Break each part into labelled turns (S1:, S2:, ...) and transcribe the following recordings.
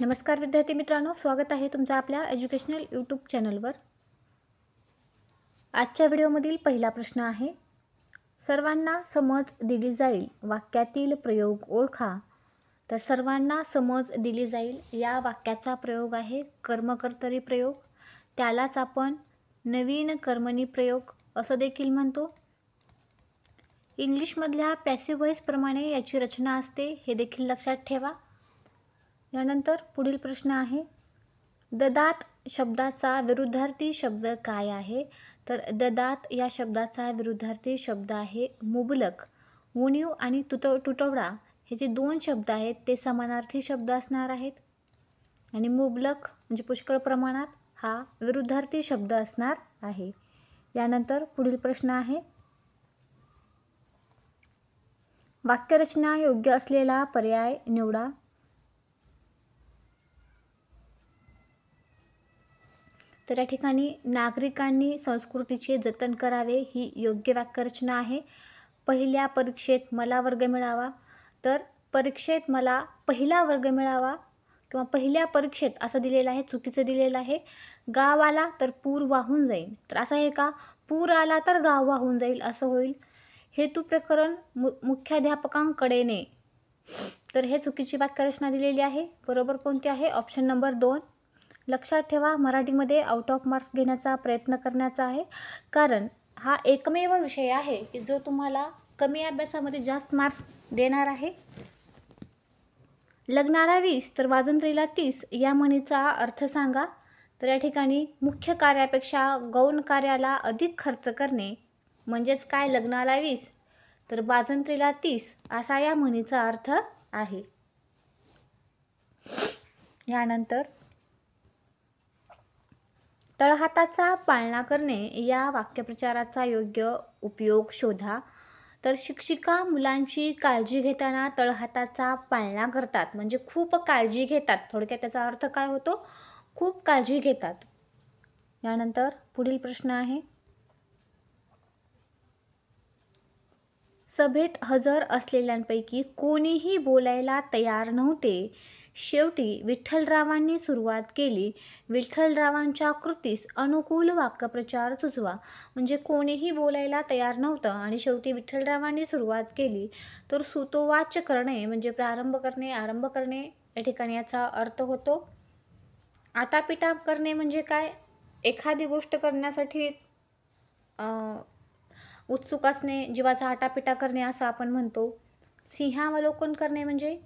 S1: नमस्कार विद्यार्थी मित्रांनो, स्वागत आहे तुमचं आपल्या एज्युकेशनल यूट्यूब चॅनलवर। आजच्या व्हिडिओमधील पहिला प्रश्न आहे, सर्वांना समज दिली जाईल वाक्यातील प्रयोग ओळखा। तर सर्वांना समज दिली जाईल या वाक्याचा प्रयोग आहे कर्मकर्तरी प्रयोग। त्यालाच आपण नवीन कर्मणी प्रयोग असं देखील म्हणतो। इंग्लिशमधल्या पॅसिव्ह व्हॉइस प्रमाणे याची रचना असते, हे देखील लक्षात ठेवा। यानंतर पुढील प्रश्न आहे, ददात शब्दाचा विरुद्धार्थी शब्द काय आहे? तर ददात या शब्दाचा विरुद्धार्थी शब्द आहे मुबलक। उणीव आणि तुटवडा हे जे दोन शब्द आहेत ते समानार्थी शब्द असणार आहेत आणि मुबलक म्हणजे पुष्कळ प्रमाणात हा विरुद्धार्थी शब्द असणार आहे। यानंतर पुढील प्रश्न आहे, वाक्यरचना योग्य असलेला पर्याय निवडा। तर या ठिकाणी नागरिकांनी संस्कृतीचे जतन करावे ही योग्य वाक्यरचना आहे। पहिल्या परीक्षेत मला वर्ग मिळावा, तर परीक्षेत मला पहिला वर्ग मिळावा किंवा पहिल्या परीक्षेत असं दिलेलं आहे, चुकीचं दिलेलं आहे। गाव आला तर पूर वाहून जाईल, तर असं आहे का? पूर आला तर गाव वाहून जाईल असं होईल। हेतू प्रकरण मुख्याध्यापकांकडे ने, तर हे चुकीची वाक्यरचना दिलेली आहे। बरोबर कोणती आहे? Option number 2। लक्षात ठेवा, मराठीमध्ये आउट ऑफ मार्क्स घेण्याचा प्रयत्न करण्याचा आहे, कारण हा एकमेव विषय आहे की जो तुम्हाला कमी अभ्यासामध्ये जास्त मार्क्स देणार आहे। लग्नाला 20 तर वाजंत्रीला 30 या म्हणीचा अर्थ सांगा। तर या ठिकाणी मुख्य कार्यापेक्षा गौण कार्याला अधिक खर्च करणे म्हणजेच काय? लग्नाला 20 तर वाजंत्रीला 30 असा या म्हणीचा अर्थ आहे। यानंतर तळहाताचा पाळणा करणे या वाक्यप्रचाराचा योग्य उपयोग शोधा। तर शिक्षिका मुलांची काळजी घेताना तळहाताचा पाळणा करतात, म्हणजे खूप काळजी घेतात। थोडक्यात त्याचा अर्थ काय होतो? खूप काळजी घेतात। यानंतर पुढील प्रश्न आहे, सभेत हजर असलेल्यांपैकी कोणीही बोलायला तयार नव्हते। शेवटी विठ्ठलरावांनी सुरुवात केली। विठ्ठलरावांच्या कृतीस अनुकूल वाक्यप्रचार सुचवा। म्हणजे कोणीही बोलायला तयार नव्हतं आणि शेवटी विठ्ठलरावांनी सुरुवात केली, तर सुतोवाच करणे म्हणजे प्रारंभ करणे, आरंभ करणे या ठिकाणी याचा अर्थ होतो। आटापिटा करणे म्हणजे काय? एखादी गोष्ट करण्यासाठी उत्सुक असणे, जीवाचा आटापिटा करणे असं आपण म्हणतो। सिंहावलोकन करणे म्हणजे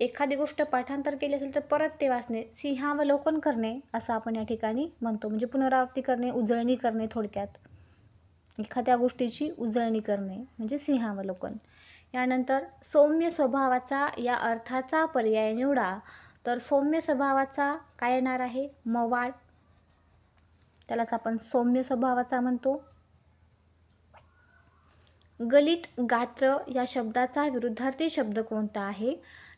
S1: एखादी गोष्ट पाठांतर केली असेल तर परत ते वाचणे, सिंहावलोकन करणे असं आपण या ठिकाणी म्हणतो। म्हणजे पुनरावृत्ती करणे, उजळणी करणे, थोडक्यात एखाद्या गोष्टीची उजळणी करणे म्हणजे सिंहावलोकन। यानंतर सौम्य स्वभावाचा या अर्थाचा पर्याय निवडा। तर सौम्य स्वभावाचा काय येणार आहे? मवाळ, त्यालाच आपण सौम्य स्वभावाचा म्हणतो। गलित गात्र या शब्दाचा विरुद्धार्थी शब्द कोणता आहे?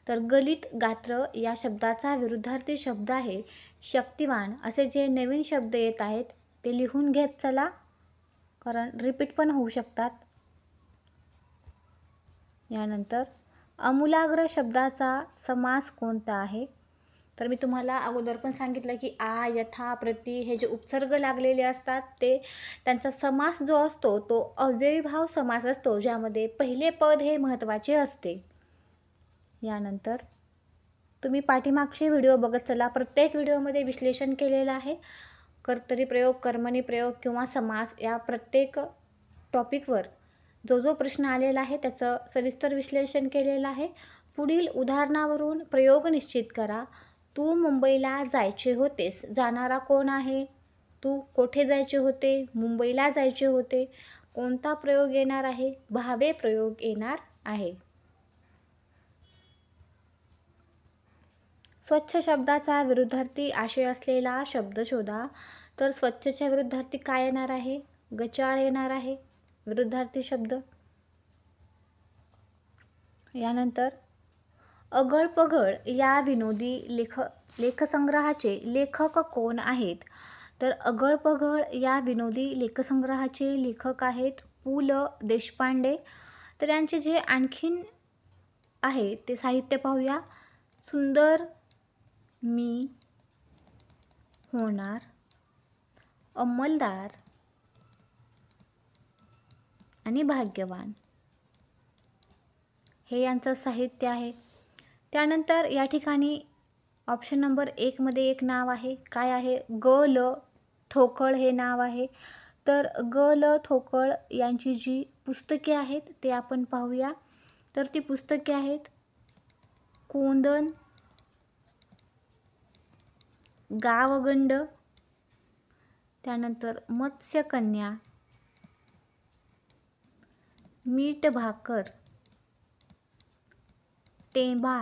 S1: तर गलित गात्र या शब्दाचा विरुद्धार्थी शब्द आहे शक्तिवान। असे जे नवीन शब्द येत आहेत ते लिहून घेत चला, कारण रिपीट पण होऊ शकतात। यानंतर आमूलाग्र शब्दाचा समास कोणता आहे? तर मी तुम्हाला अगोदर पण सांगितलं की आ, यथा, प्रति हे जे उपसर्ग लागलेले असतात ते त्यांचा समास जो असतो तो अव्ययीभाव समास असतो, ज्यामध्ये पहिले पद हे महत्त्वाचे असते। यानंतर तुम्ही पाठीमागचे व्हिडिओ बघत चला, प्रत्येक व्हिडिओमध्ये विश्लेषण केलेलं आहे। कर्तरी प्रयोग, कर्मणी प्रयोग किंवा समास या प्रत्येक टॉपिकवर जो जो प्रश्न आलेला आहे त्याचं सविस्तर विश्लेषण केलेलं आहे। पुढील उदाहरणावरून प्रयोग निश्चित करा। तू मुंबईला जायचे होतेस, जाणारा कोण आहे? तू कोठे जायचे होते? मुंबईला जायचे होते। कोणता प्रयोग येणार आहे? भावे प्रयोग येणार आहे। स्वच्छ शब्दाचा विरुद्धार्थी आशय असलेला शब्द शोधा। तर स्वच्छच्या विरुद्धार्थी काय येणार आहे? गचाळ येणार आहे विरुद्धार्थी शब्द। यानंतर अघळ-पघळ या विनोदी लेखसंग्रहाचे लेखक कोण आहेत? तर अघळ-पघळ या विनोदी लेखसंग्रहाचे लेखक आहेत पु ल देशपांडे। तर यांचे जे आणखीन आहे ते साहित्य पाहूया। सुंदर मी होणार अंमलदार आणि भाग्यवान, हे यांचं साहित्य आहे. त्यानंतर या ठिकाणी ऑप्शन नंबर 1 मध्ये एक नाव आहे. काय आहे? ग ल ठोकळ हे नाव आहे. तर ग ल ठोकळ यांची जी पुस्तके आहेत ते आपण पाहूया. तर ती पुस्तके आहेत कोंदण, गावगंड, त्यानंतर मत्स्यकन्या, मीठ भाकर, टेंभा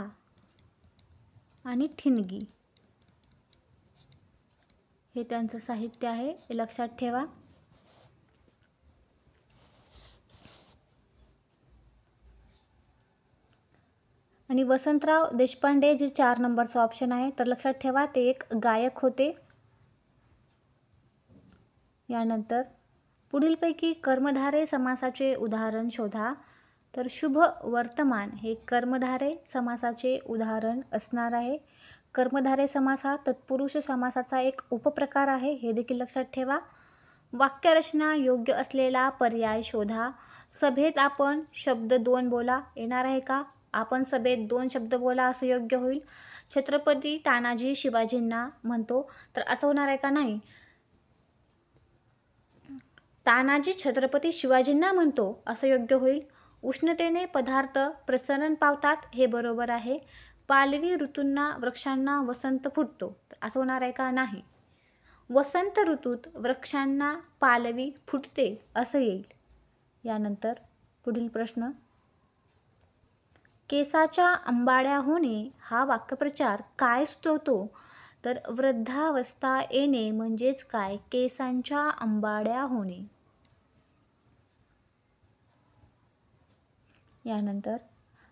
S1: आणि ठिणगी, हे त्यांचं साहित्य आहे. हे लक्षात ठेवा. आणि वसंतराव देशपांडे जे 4 नंबरचं ऑप्शन आहे, तर लक्षात ठेवा ते एक गायक होते. यानंतर पुढीलपैकी कर्मधारय समासाचे उदाहरण शोधा. तर शुभ वर्तमान हे कर्मधारय समासाचे उदाहरण असणार आहे. कर्मधारय समास हा तत्पुरुष समासाचा एक उपप्रकार आहे, हे देखील लक्षात ठेवा. वाक्यरचना योग्य असलेला पर्याय शोधा. सभेत आपण शब्द 2 बोला, येणार आहे का? आपण सभेत 2 शब्द बोला असं योग्य होईल. छत्रपती तानाजी शिवाजींना म्हणतो, तर असं होणार आहे का? नाही. तानाजी छत्रपती शिवाजींना म्हणतो असं योग्य होईल. उष्णतेने पदार्थ प्रसरण पावतात, हे बरोबर आहे. पालवी ऋतूंना वृक्षांना वसंत फुटतो, तर असं होणार आहे का? नाही. वसंत ऋतूत वृक्षांना पालवी फुटते असं येईल. यानंतर पुढील प्रश्न, केसाच्या अंबाड्या होणे हा वाक्यप्रचार काय सुचवतो? तर वृद्धावस्था येणे म्हणजेच काय? केसांच्या अंबाड्या होणे. यानंतर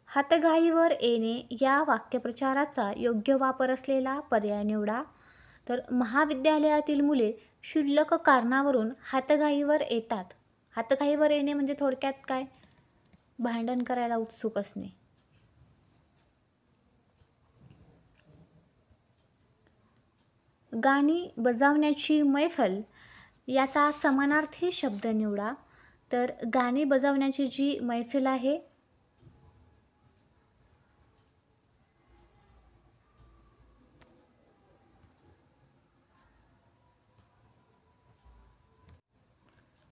S1: हातघाईवर येणे या वाक्यप्रचाराचा योग्य वापर असलेला पर्याय निवडा. तर महाविद्यालयातील मुले क्षुल्लक कारणावरून हातघाईवर येतात. हातघाईवर येणे म्हणजे थोडक्यात काय? भांडण करायला उत्सुक असणे. गाणी बजावण्याची मैफल याचा समानार्थी शब्द निवडा. तर गाणी बजावण्याची जी मैफिल आहे,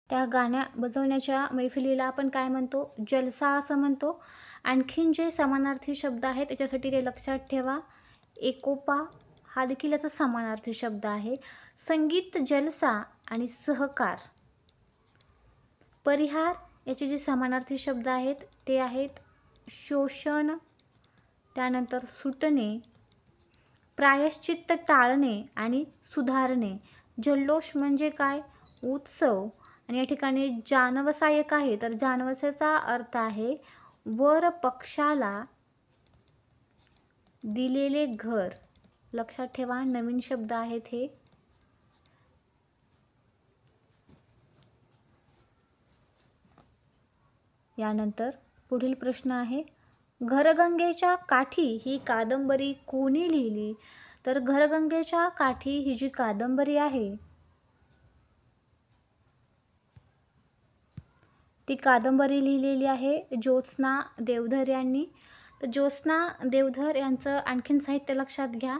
S1: त्या गाण्या बजावण्याच्या मैफिलीला आपण काय म्हणतो? जलसा असं म्हणतो. आणखीन जे समानार्थी शब्द आहेत त्याच्यासाठी ते लक्षात ठेवा. एकोपा हा देखील याचा समानार्थी शब्द आहे. संगीत जलसा आणि सहकार. परिहार याचे जे समानार्थी शब्द आहेत ते आहेत शोषण, त्यानंतर सुटणे, प्रायश्चित्त टाळणे आणि सुधारणे. जल्लोष म्हणजे काय? उत्सव. आणि या ठिकाणी जानवसा एक आहे, तर जानवसाचा अर्थ आहे वर पक्षाला दिलेले घर. लक्षात ठेवा, नवीन शब्द आहेत हे. यानंतर पुढील प्रश्न आहे, घरगंगेच्या काठी ही कादंबरी कोणी लिहिली? तर घरगंगेच्या काठी ही जी कादंबरी आहे ती कादंबरी लिहिलेली आहे ज्योत्स्ना देवधर यांनी. तर ज्योत्स्ना देवधर यांचं आणखीन साहित्य लक्षात घ्या.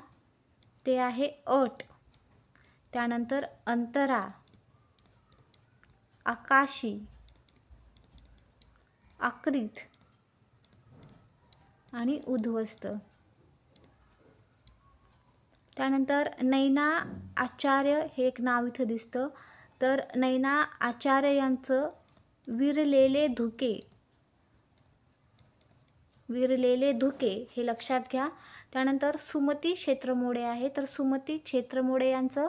S1: ते आहे अट, त्यानंतर अंतरा, आकाशी, आकृत आणि उद्ध्वस्त. त्यानंतर नैना आचार्य हे एक नाव इथं दिसतं. तर नैना आचार्य यांचं विरलेले धुके, विरलेले धुके हे लक्षात घ्या. त्यानंतर सुमती क्षेत्रमोडे आहे. तर सुमती क्षेत्रमोडे यांचं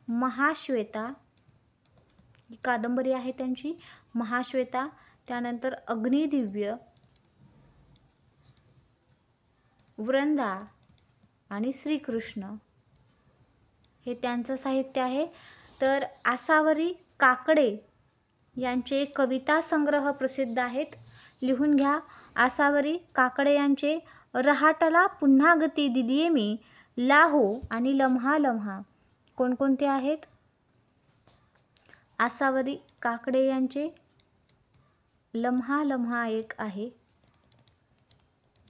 S1: महाश्वेता ही कादंबरी आहे त्यांची, महाश्वेता. त्यानंतर अग्निदिव्य, वृंदा आणि श्रीकृष्ण हे त्यांचं साहित्य आहे. तर आसावरी काकडे यांचे कविता संग्रह प्रसिद्ध आहेत, लिहून घ्या. आसावरी काकडे यांचे रहाटला पुन्हा गती दिलीये मी, लाहो आणि लम्हा लम्हा कोणकोणते आहेत? आसावरी काकडे यांचे लम्हा लम्हा एक आहे,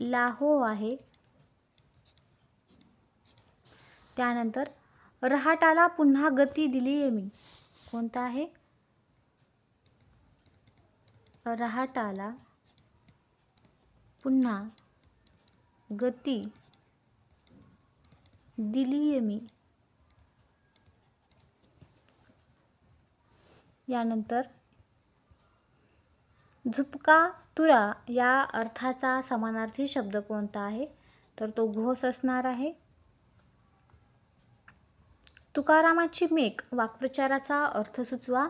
S1: लाहो आहे. त्यानंतर रहाटाला पुन्हा गती दिली मी कोणता आहे? रहाटाला पुन्हा गती दिली मी. यानंतर झुपका तुरा या अर्थाचा समानार्थी शब्द कोणता आहे? तर तो घोष असणार आहे. तुकारामाची मेघ वाक्प्रचाराचा अर्थ सुचवा.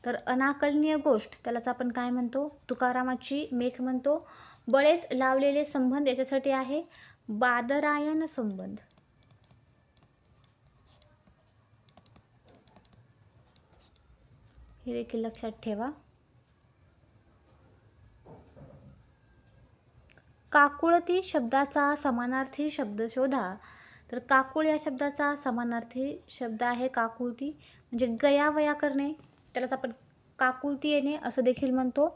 S1: तर अनाकलनीय गोष्ट त्यालाच आपण काय म्हणतो? तुकारामाची मेघ म्हणतो. बळेच लावलेले संबंध याच्यासाठी आहे बादरायण संबंध. हे देखील लक्षात ठेवा. काकुळती शब्दाचा समानार्थी शब्द शोधा. तर काकुळ या शब्दाचा समानार्थी शब्द आहे काकुळती, म्हणजे गयावया करणे त्यालाच आपण काकुळती येणे असं देखील म्हणतो.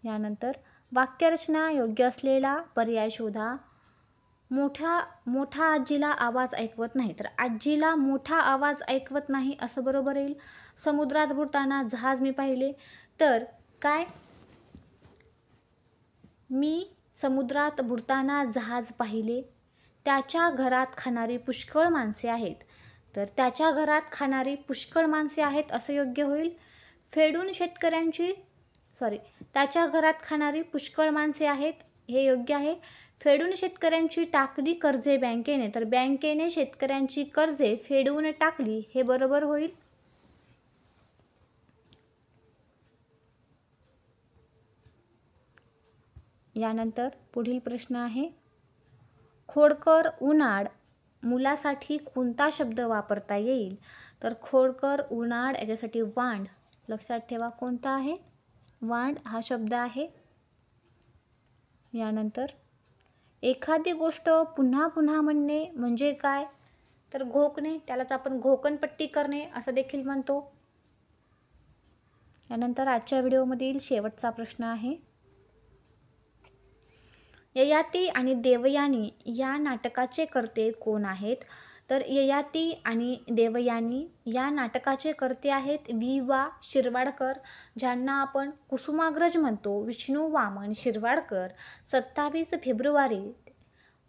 S1: यानंतर वाक्यरचना योग्य असलेला पर्याय शोधा. मोठा आजीला आवाज ऐकवत नाही. तर आजीला मोठा आवाज ऐकवत नाही असं बरोबर येईल. समुद्रात बुडताना जहाज मी पाहिले. तर काय? मी समुद्रात बुडताना जहाज पाहिले. त्याच्या घरात खाणारी पुष्कळ माणसे आहेत. तर त्याच्या घरात खाणारी पुष्कळ माणसे आहेत असं योग्य होईल. त्याच्या घरात खाणारी पुष्कळ माणसे आहेत हे योग्य आहे. फेडून शेतकऱ्यांची टाकली कर्जे बँकेने. तर बँकेने शेतकऱ्यांची कर्जे फेडून टाकली हे बरोबर होईल. यानंतर पुढील प्रश्न आहे, खोडकर उनाड मुलासाठी कोणता शब्द वापरता येईल? तर खोडकर उनाड याच्यासाठी वांड. लक्षात ठेवा कोणता आहे? वांड हा शब्द आहे. यानंतर एखादी गोष्ट पुन्हा पुन्हा म्हणणे म्हणजे काय? तर घोकणे त्यालाच आपण घोकणपट्टी करणे असं देखील म्हणतो. यानंतर आजच्या व्हिडिओमधील शेवटचा प्रश्न आहे, ययाती आणि देवयानी या नाटकाचे कर्ते कोण आहेत? तर ययाती आणि देवयानी या नाटकाचे कर्ते आहेत वि.वा. शिरवाडकर, ज्यांना आपण कुसुमाग्रज म्हणतो. विष्णू वामन शिरवाडकर 27 फेब्रुवारी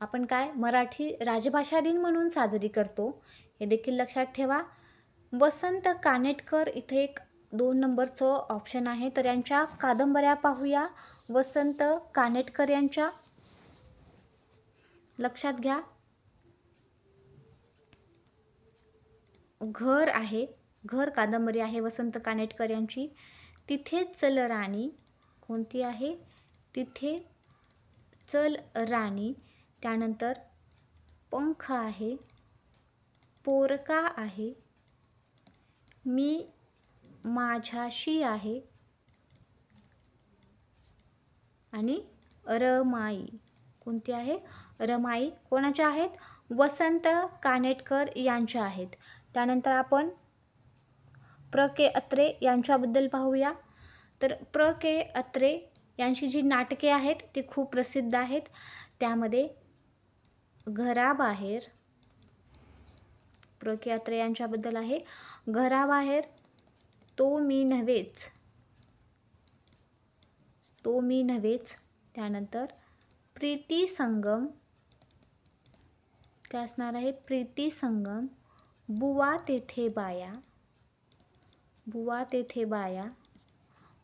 S1: आपण काय मराठी राजभाषा दिन म्हणून साजरी करतो हे देखील लक्षात ठेवा. वसंत कानेटकर इथे एक 2 नंबरचं ऑप्शन आहे. तर यांच्या कादंबऱ्या पाहूया. वसंत कानेटकर यांच्या लक्षात घ्या. घर आहे, घर कादंबरी आहे वसंत कानेटकर यांची. तिथे चल राणी कोणती आहे? तिथे चल राणी. त्यानंतर पंख आहे, पोरका आहे, मी माझ्याशी आहे आणि रमाई कोणती आहे? रमाई कोणाच्या आहेत? वसंत कानेटकर यांच्या आहेत. त्यानंतर आपण प्र के अत्रे यांच्याबद्दल पाहूया. तर प्र के अत्रे यांची जी नाटके आहेत ती खूप प्रसिद्ध आहेत. त्यामध्ये घराबाहेर प्र के अत्रे यांच्याबद्दल आहे. घराबाहेर, तो मी नव्हेच. त्यानंतर प्रीती संगम काय असणार आहे? प्रीती संगम, बुवा तेथे बाया,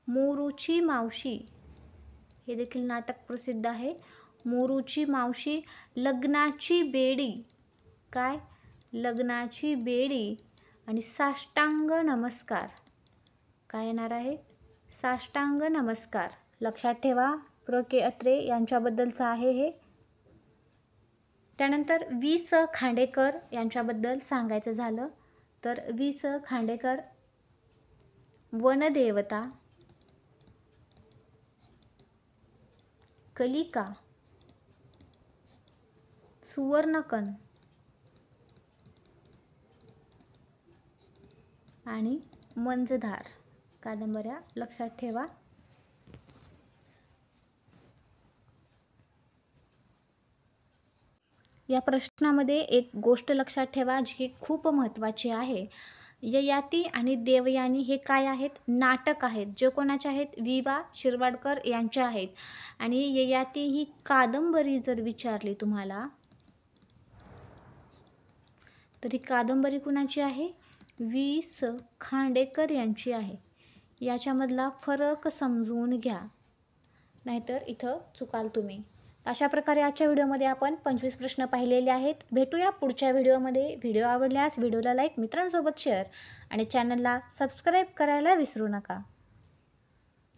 S1: मोरूची मावशी हे देखील नाटक प्रसिद्ध आहे. मोरूची मावशी, लग्नाची बेडी काय? लग्नाची बेडी आणि साष्टांग नमस्कार काय येणार आहे? साष्टांग नमस्कार. लक्षात ठेवा प्र के अत्रे यांच्याबद्दलचं आहे हे. त्यानंतर वि स खांडेकर यांच्याबद्दल सांगायचं झालं तर वि स खांडेकर वनदेवता, कलिका, सुवर्णकन आणि मंजधार कादंबऱ्या लक्षात ठेवा. या प्रश्नामध्ये एक गोष्ट लक्षात ठेवा जी की खूप महत्त्वाची आहे. ययाती आणि देवयानी हे काय आहेत? नाटक आहेत. जे कोणाचे आहेत? वि.वा. शिरवाडकर यांचे आहेत. आणि ययाती ही कादंबरी जर विचारली तुम्हाला तर ही कादंबरी कुणाची आहे? वि.स. खांडेकर यांची आहे. याच्यामधला फरक समजून घ्या, नाहीतर इथं चुकाल तुम्ही. अशा प्रकारे आजच्या व्हिडिओमध्ये आपण 25 प्रश्न पाहिलेले आहेत. भेटूया पुढच्या व्हिडिओमध्ये. व्हिडिओ आवडल्यास व्हिडिओला लाईक, मित्रांसोबत शेअर आणि चॅनलला सबस्क्राईब करायला विसरू नका.